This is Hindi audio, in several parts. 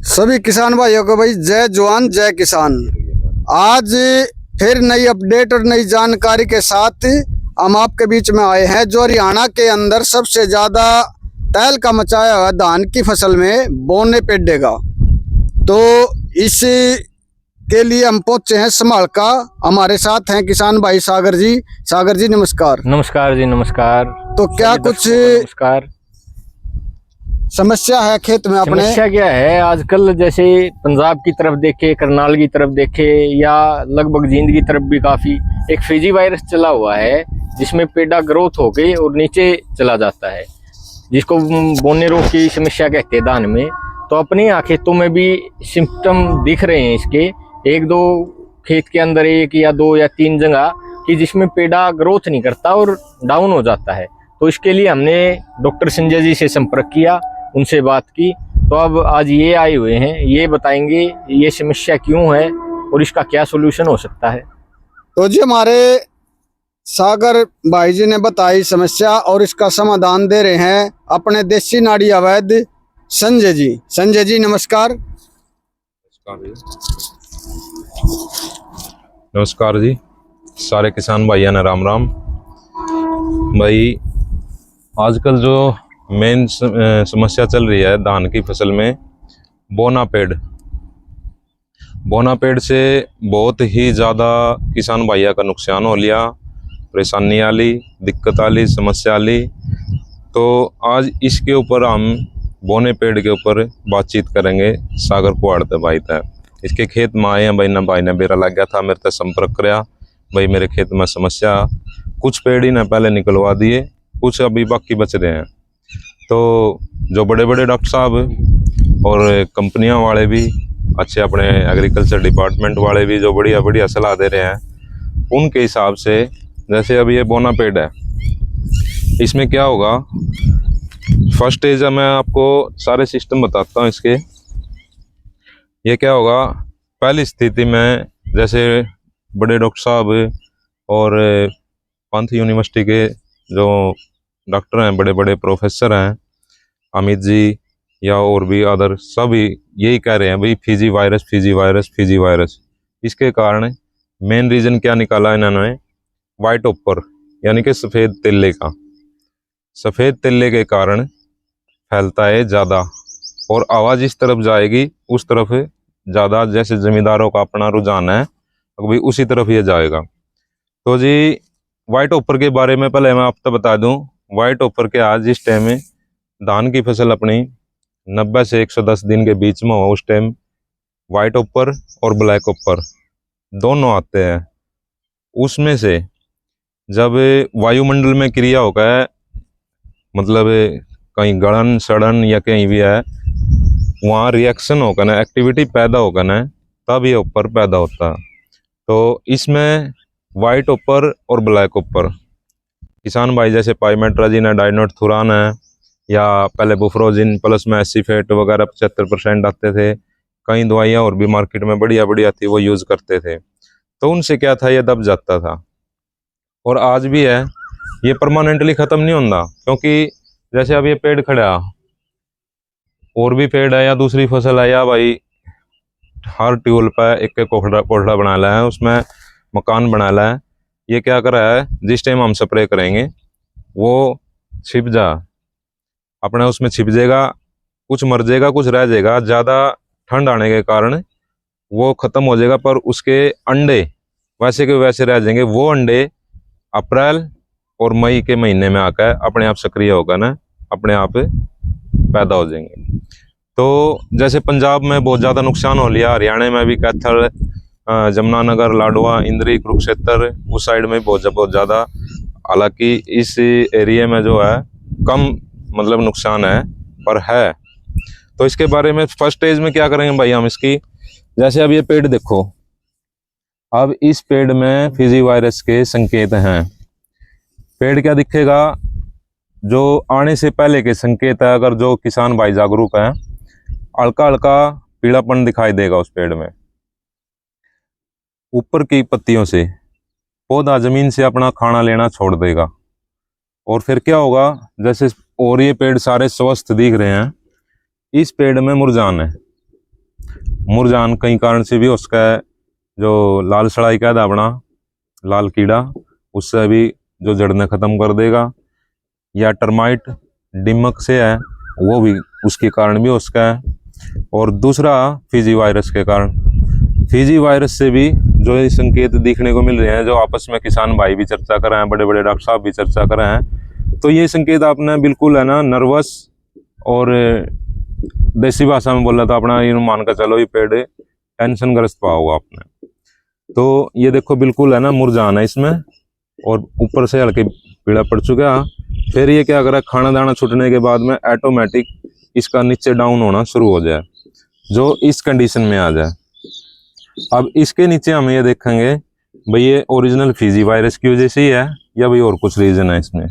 सभी किसान भाइयों को भाई जय जवान जय किसान। आज फिर नई अपडेट और नई जानकारी के साथ हम आपके बीच में आए हैं। जो हरियाणा के अंदर सबसे ज्यादा तहलका मचाया हुआ धान की फसल में बोने पेडेगा, तो इस के लिए हम पहुंचे हैं समालका। हमारे साथ हैं किसान भाई सागर जी। सागर जी नमस्कार। नमस्कार जी नमस्कार। तो क्या कुछ नमस्कार। समस्या है खेत में अपने? समस्या क्या है, आजकल जैसे पंजाब की तरफ देखे, करनाल की तरफ देखे, या लगभग जींद की तरफ भी काफी एक फिजी वायरस चला हुआ है, जिसमें पेड़ा ग्रोथ होके और नीचे चला जाता है, जिसको बोने रोग की समस्या कहते हैं धान में। तो अपने यहाँ खेतों में भी सिम्टम दिख रहे हैं इसके, एक दो खेत के अंदर एक या दो या तीन जगह कि जिसमें पेड़ा ग्रोथ नहीं करता और डाउन हो जाता है। तो इसके लिए हमने डॉक्टर संजय जी से संपर्क किया, उनसे बात की। तो अब आज ये आए हुए हैं, ये बताएंगे ये समस्या क्यों है और इसका क्या सोल्यूशन हो सकता है। तो जी हमारे सागर भाई जी ने बताई समस्या और इसका समाधान दे रहे हैं अपने देसी नाड़ी वैद्य संजय जी। संजय जी नमस्कार। नमस्कार जी, सारे किसान भाइयों ने राम राम। भाई आजकल जो मेन समस्या चल रही है धान की फसल में, बोना पेड़ से बहुत ही ज़्यादा किसान भाइयों का नुकसान हो लिया, परेशानी आली, दिक्कत आली, समस्या आली। तो आज इसके ऊपर हम बोने पेड़ के ऊपर बातचीत करेंगे। सागर पुआड़ते भाई था, इसके खेत में आए हैं भाई, ना भाई ने बेरा लग गया था, मेरे से संपर्क कराया भाई मेरे खेत में समस्या। कुछ पेड़ ही ने पहले निकलवा दिए, कुछ अभी बाकी बच रहे हैं। तो जो बड़े बड़े डॉक्टर साहब और कंपनियां वाले भी अच्छे, अपने एग्रीकल्चर डिपार्टमेंट वाले भी जो बढ़िया बढ़िया सलाह दे रहे हैं, उनके हिसाब से जैसे अभी ये बोना पेड़ है, इसमें क्या होगा। फर्स्ट स्टेज है, मैं आपको सारे सिस्टम बताता हूँ इसके। ये क्या होगा, पहली स्थिति में जैसे बड़े डॉक्टर साहब और पंत यूनिवर्सिटी के जो डॉक्टर हैं, बड़े बड़े प्रोफेसर हैं, अमित जी या और भी अदर, सभी यही कह रहे हैं भाई Fiji virus, Fiji virus, Fiji virus. इसके कारण मेन रीजन क्या निकाला इन्होंने, वाइट ओपर यानी कि सफ़ेद तिल्ले का। सफ़ेद तिल्ले के कारण फैलता है ज़्यादा, और आवाज़ इस तरफ जाएगी उस तरफ ज़्यादा, जैसे जमींदारों का अपना रुझान है अभी उसी तरफ ये जाएगा। तो जी वाइट ओपर के बारे में पहले मैं आपको बता दूं, वाइट ओपर के आज इस टाइम में धान की फसल अपनी 90 से 110 दिन के बीच में हो, उस टाइम वाइट ओपर और ब्लैक ओपर दोनों आते हैं। उसमें से जब वायुमंडल में क्रिया होगा है, मतलब कहीं गलन सड़न या कहीं भी है, वहाँ रिएक्शन होगा ना, एक्टिविटी पैदा होगा ना, तब ये ऊपर पैदा होता है। तो इसमें वाइट ओपर और ब्लैक ओपर, किसान भाई जैसे पाइमेट्राजिन है, डाइनोथुरान है, या पहले बुफ्रोजिन प्लस में एसिफेट वगैरह 75% आते थे, कई दवाइयाँ और भी मार्केट में बढ़िया बढ़िया थी, वो यूज़ करते थे। तो उनसे क्या था, ये दब जाता था। और आज भी है, ये परमानेंटली ख़त्म नहीं होता, क्योंकि जैसे अब ये पेड़ खड़ा, और भी पेड़ है या दूसरी फसल है, या भाई हर ट्यूबवेल पर एक एक कोठड़ा बना ला है, उसमें मकान बना ला है। ये क्या कर रहा है, जिस टाइम हम स्प्रे करेंगे वो छिप जा, अपने उसमें छिप जाएगा, कुछ मर जाएगा, कुछ रह जाएगा। ज़्यादा ठंड आने के कारण वो ख़त्म हो जाएगा, पर उसके अंडे वैसे के वैसे रह जाएंगे। वो अंडे अप्रैल और मई के महीने में आकर अपने आप सक्रिय होगा ना, अपने आप पैदा हो जाएंगे। तो जैसे पंजाब में बहुत ज़्यादा नुकसान हो लिया, हरियाणा में भी कैथल, जमुनानगर, लाडवा, इंद्री, कुरुक्षेत्र, उस साइड में बहुत ज़्यादा। हालांकि इस एरिया में जो है कम मतलब नुकसान है, पर है। तो इसके बारे में फर्स्ट स्टेज में क्या करेंगे भाई हम इसकी, जैसे अब ये पेड़ देखो, अब इस पेड़ में फिजी वायरस के संकेत हैं। पेड़ क्या दिखेगा, जो आने से पहले के संकेत है, अगर जो किसान भाई जागरूक हैं, हल्का हल्का पीलापन दिखाई देगा उस पेड़ में। ऊपर की पत्तियों से पौधा जमीन से अपना खाना लेना छोड़ देगा, और फिर क्या होगा, जैसे और ये पेड़ सारे स्वस्थ दिख रहे हैं, इस पेड़ में मुरझान है। मुरझान कई कारण से भी उसका जो लाल सड़ाई का दावना, लाल कीड़ा, उससे भी जो जड़ने खत्म कर देगा, या टर्माइट दीमक से है वो भी उसके कारण भी उसका है। और दूसरा फीजी वायरस के कारण, फीजी वायरस से भी जो ये संकेत देखने को मिल रहे हैं, जो आपस में किसान भाई भी चर्चा कर रहे हैं, बड़े बड़े डॉक्टर साहब भी चर्चा कर रहे हैं, तो ये संकेत आपने बिल्कुल है ना नर्वस और देसी भाषा में बोला था अपना, ये मान कर चलो ये पेड़ टेंशन ग्रस्त पा होगा आपने। तो ये देखो बिल्कुल है ना मुरझाना है इसमें, और ऊपर से हल्के पीला पड़ चुका। फिर ये क्या करा, खाना दाना छूटने के बाद में ऑटोमेटिक इसका नीचे डाउन होना शुरू हो जाए, जो इस कंडीशन में आ जाए। अब इसके नीचे हम ये देखेंगे भाई ये ओरिजिनल फीजी वायरस की वजह से ही है या भाई और कुछ रीजन है इसमें।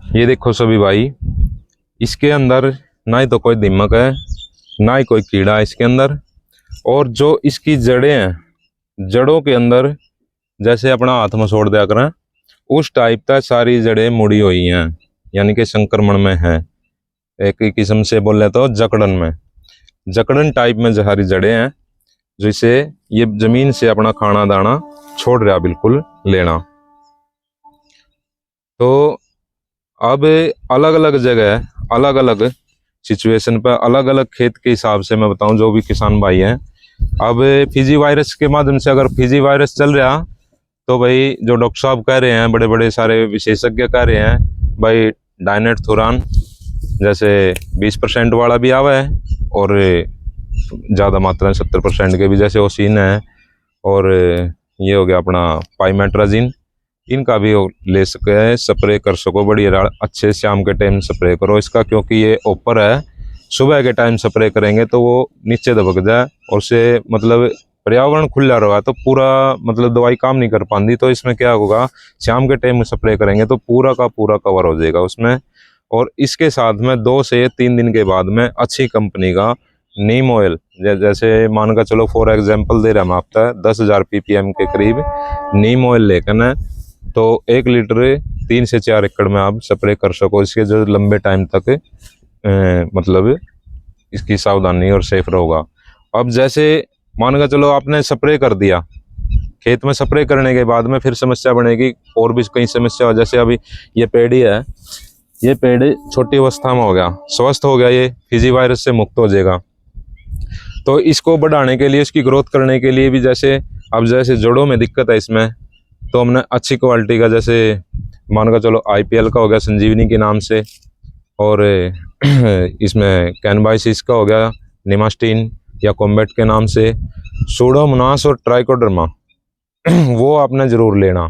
ये देखो सभी भाई, इसके अंदर ना ही तो कोई दीमक है, ना ही कोई कीड़ा है इसके अंदर, और जो इसकी जड़ें हैं, जड़ों के अंदर जैसे अपना हाथ मसोड़ दिया करें उस टाइप का सारी जड़ें मुड़ी हुई हैं, यानी कि संक्रमण में है। एक किस्म से बोले तो जकड़न में, जकड़न टाइप में सारी जड़ें हैं, जिससे ये जमीन से अपना खाना दाना छोड़ रहा बिल्कुल लेना। तो अब अलग अलग जगह, अलग अलग सिचुएशन पर, अलग अलग खेत के हिसाब से मैं बताऊं, जो भी किसान भाई हैं, अब फीजी वायरस के माध्यम से अगर फीजी वायरस चल रहा तो भाई जो डॉक्टर साहब कह रहे हैं, बड़े बड़े सारे विशेषज्ञ कह रहे हैं भाई डायनेट थुरान जैसे 20% वाला भी आवा है, और ज़्यादा मात्रा में 70% के भी जैसे ओसिन है, और ये हो गया अपना पाइमेट्राजिन, इनका भी ले सके, स्प्रे कर सको बढ़िया अच्छे। शाम के टाइम स्प्रे करो इसका, क्योंकि ये ऊपर है, सुबह के टाइम स्प्रे करेंगे तो वो नीचे दबक जाए, और से मतलब पर्यावरण खुला रहा तो पूरा मतलब दवाई काम नहीं कर पाती। तो इसमें क्या होगा, शाम के टाइम में स्प्रे करेंगे तो पूरा का पूरा कवर हो जाएगा उसमें। और इसके साथ में 2 से 3 दिन के बाद में अच्छी कंपनी का नीम ऑयल, जैसे मान कर चलो फॉर एग्जाम्पल दे रहा हम आपका 10,000 ppm के करीब नीम ऑयल लेकर है, तो 1 लीटर 3 से 4 एकड़ में आप स्प्रे कर सको। इसके जो लंबे टाइम तक मतलब इसकी सावधानी और सेफ रहोगा। अब जैसे मान कर चलो आपने स्प्रे कर दिया, खेत में स्प्रे करने के बाद में फिर समस्या बनेगी, और भी कई समस्या हो, जैसे अभी ये पेड़ ही है, ये पेड़ छोटी अवस्था में हो गया, स्वस्थ हो गया, ये फीजी वायरस से मुक्त हो जाएगा। तो इसको बढ़ाने के लिए, इसकी ग्रोथ करने के लिए भी, जैसे अब जैसे जड़ों में दिक्कत है इसमें, तो हमने अच्छी क्वालिटी का, जैसे मान कर चलो IPL का हो गया संजीवनी के नाम से, और इसमें कैनबाइसिस का हो गया निमास्टीन या कॉम्बैट के नाम से, सूडोमोनास और ट्राइकोडर्मा वो आपने जरूर लेना।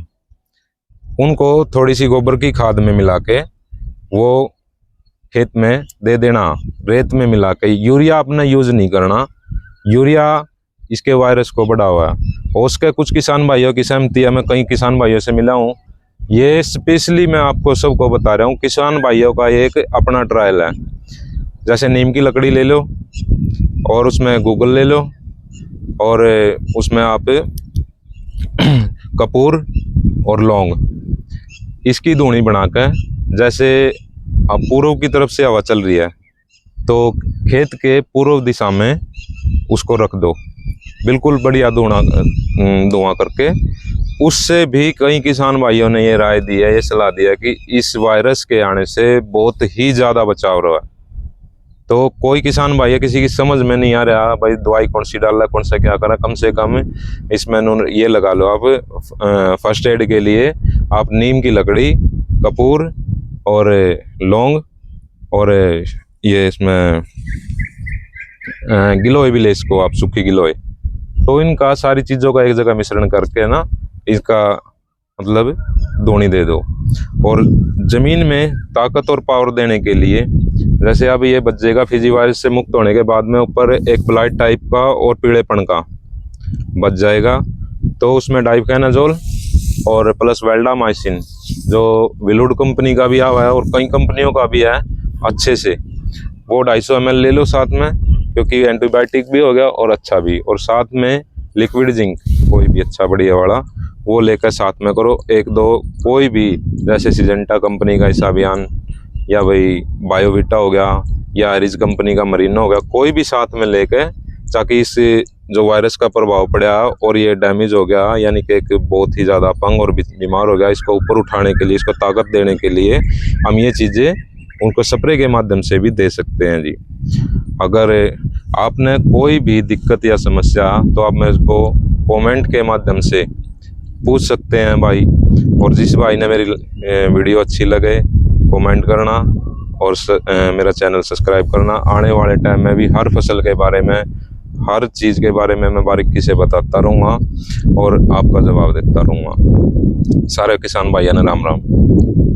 उनको थोड़ी सी गोबर की खाद में मिला के वो खेत में दे देना, रेत में मिला के। यूरिया आपने यूज नहीं करना, यूरिया इसके वायरस को बढ़ा हुआ है। और उसके कुछ किसान भाइयों की सहमति है, मैं कई किसान भाइयों से मिला हूँ, ये स्पेशली मैं आपको सबको बता रहा हूँ, किसान भाइयों का एक अपना ट्रायल है। जैसे नीम की लकड़ी ले लो, और उसमें गूगल ले लो, और उसमें आप कपूर और लौंग इसकी धूनी बनाकर, जैसे अब पूर्व की तरफ से हवा चल रही है तो खेत के पूर्व दिशा में उसको रख दो, बिल्कुल बढ़िया धुआं करके। उससे भी कई किसान भाइयों ने ये राय दी है, ये सलाह दी है कि इस वायरस के आने से बहुत ही ज़्यादा बचाव रहा है। तो कोई किसान भाई है, किसी की समझ में नहीं आ रहा भाई दवाई कौन सी डालना, कौन सा क्या करा, कम से कम इसमें ये लगा लो आप फर्स्ट एड के लिए आप नीम की लकड़ी, कपूर और लौंग, और ये इसमें गिलोय भी ले इसको आप, सूखी गिलोय। तो इनका सारी चीज़ों का एक जगह मिश्रण करके ना इसका मतलब धूनी दे दो। और ज़मीन में ताकत और पावर देने के लिए जैसे अब ये बच जाएगा फिजी वायरस से मुक्त होने के बाद में, ऊपर एक ब्लाइट टाइप का और पीलेपन का बच जाएगा, तो उसमें डाइफेनाजोल और प्लस वेल्डामाइसिन जो विलुड कंपनी का भी आया है और कई कंपनियों का भी है अच्छे से, वो 250 ml ले लो साथ में, क्योंकि एंटीबायोटिक भी हो गया और अच्छा भी। और साथ में लिक्विड जिंक कोई भी अच्छा बढ़िया वाला वो लेकर साथ में करो। एक दो कोई भी, जैसे सिजेंटा कंपनी का इसाबियान या भाई बायोविटा हो गया या एरिज कंपनी का मरीनो हो गया, कोई भी साथ में लेके, ताकि इस जो वायरस का प्रभाव पड़ा और ये डैमेज हो गया, यानी कि एक बहुत ही ज़्यादा अपंग और बीमार हो गया, इसको ऊपर उठाने के लिए, इसको ताकत देने के लिए हम ये चीज़ें उनको स्प्रे के माध्यम से भी दे सकते हैं जी। अगर आपने कोई भी दिक्कत या समस्या तो आप मेरे को कमेंट के माध्यम से पूछ सकते हैं भाई। और जिस भाई ने मेरी वीडियो अच्छी लगे कमेंट करना और मेरा चैनल सब्सक्राइब करना। आने वाले टाइम में भी हर फसल के बारे में, हर चीज़ के बारे में मैं बारीकी से बताता रहूँगा और आपका जवाब देता रहूँगा। सारे किसान भाइयों ने राम राम।